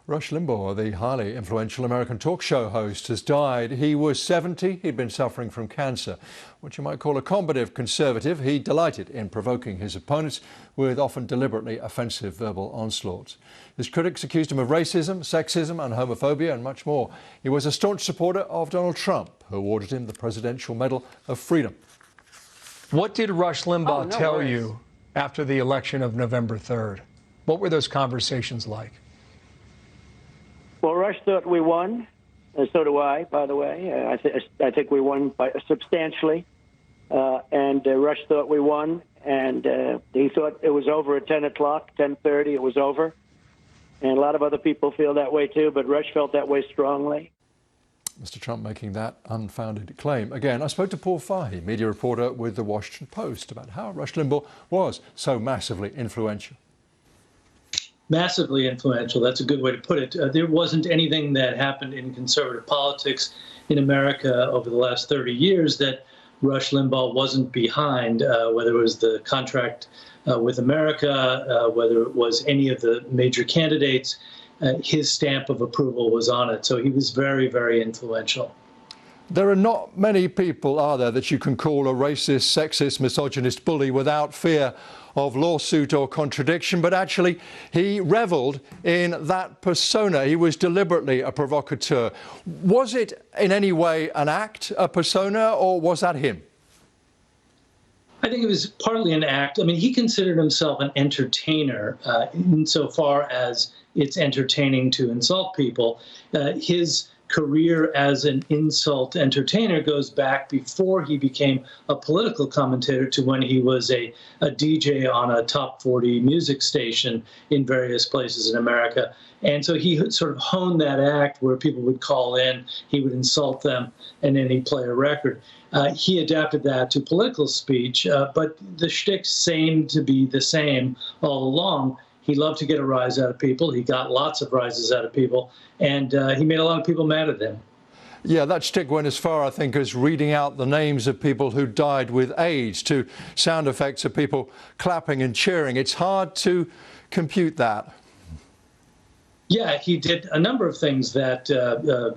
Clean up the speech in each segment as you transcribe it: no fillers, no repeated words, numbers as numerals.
Rush Limbaugh, the highly influential American talk show host, has died. He was 70. He'd been suffering from cancer. What you might call a combative conservative, he delighted in provoking his opponents with often deliberately offensive verbal onslaughts. His critics accused him of racism, sexism and homophobia and much more. He was a staunch supporter of Donald Trump, who awarded him the Presidential Medal of Freedom. What did Rush Limbaugh tell you after the election of November 3rd? What were those conversations like? Well, Rush thought we won, and so do I, by the way. I think we won substantially. And Rush thought we won, and he thought it was over at 10 o'clock, 10:30, it was over. And a lot of other people feel that way too, but Rush felt that way strongly. Mr. Trump making that unfounded claim. Again, I spoke to Paul Fahey, media reporter with The Washington Post, about how Rush Limbaugh was so massively influential. Massively influential, that's a good way to put it. There wasn't anything that happened in conservative politics in America over the last 30 years that Rush Limbaugh wasn't behind, whether it was the contract with America, whether it was any of the major candidates. His stamp of approval was on it. So he was very, very influential. There are not many people, are there, that you can call a racist, sexist, misogynist bully without fear of lawsuit or contradiction, but actually he revelled in that persona. He was deliberately a provocateur. Was it in any way an act, a persona, or was that him? I think it was partly an act. I mean, he considered himself an entertainer insofar as it's entertaining to insult people. His career as an insult entertainer goes back before he became a political commentator to when he was a DJ on a top 40 music station in various places in America. And so he sort of honed that act where people would call in, he would insult them, and then he'd play a record. He adapted that to political speech, but the shtick seemed to be the same all along. He loved to get a rise out of people. He got lots of rises out of people, and he made a lot of people mad at him. Yeah, that shtick went as far, I think, as reading out the names of people who died with AIDS to sound effects of people clapping and cheering. It's hard to compute that. Yeah, he did a number of things that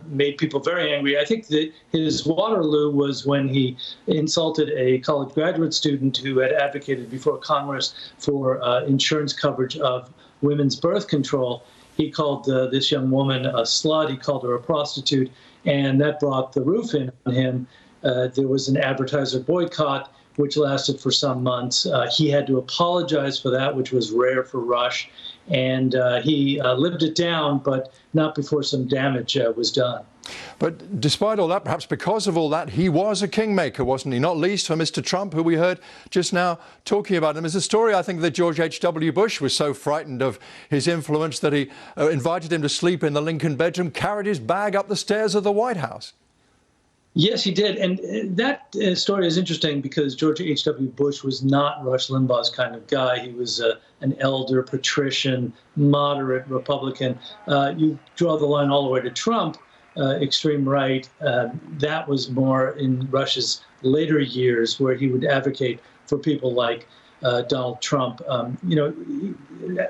made people very angry. I think that his Waterloo was when he insulted a college graduate student who had advocated before Congress for insurance coverage of women's birth control. He called this young woman a slut. He called her a prostitute, and that brought the roof in on him. There was an advertiser boycott, which lasted for some months. He had to apologize for that, which was rare for Rush. And he lived it down, but not before some damage was done. But despite all that, perhaps because of all that, he was a kingmaker, wasn't he? Not least for Mr. Trump, who we heard just now talking about him. There's a story, I think, that George H.W. Bush was so frightened of his influence that he invited him to sleep in the Lincoln bedroom, carried his bag up the stairs of the White House. Yes, he did. And that story is interesting because George H.W. Bush was not Rush Limbaugh's kind of guy. He was an elder, patrician, moderate Republican. You draw the line all the way to Trump, extreme right. That was more in Rush's later years, where he would advocate for people like Donald Trump.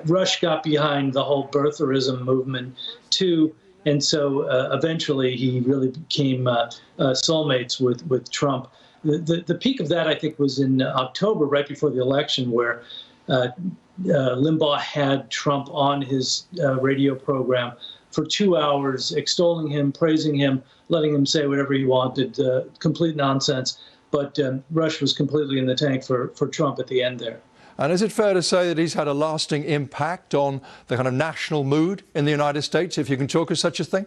Rush got behind the whole birtherism movement, too. And so eventually he really became soulmates with Trump. The peak of that, I think, was in October, right before the election, where Limbaugh had Trump on his radio program for 2 hours, extolling him, praising him, letting him say whatever he wanted, complete nonsense. But Rush was completely in the tank for Trump at the end there. And is it fair to say that he's had a lasting impact on the kind of national mood in the United States, if you can talk of such a thing?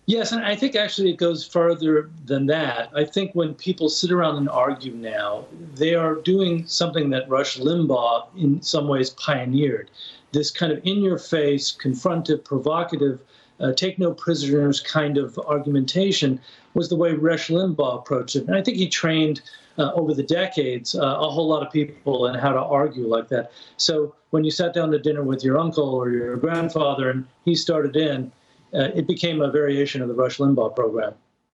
Yes, and I think actually it goes further than that. I think when people sit around and argue now, they are doing something that Rush Limbaugh in some ways pioneered. This kind of in-your-face, confrontive, provocative, take no prisoners kind of argumentation was the way Rush Limbaugh approached it. And I think he trained over the decades a whole lot of people in how to argue like that. So when you sat down to dinner with your uncle or your grandfather and he started in, it became a variation of the Rush Limbaugh program.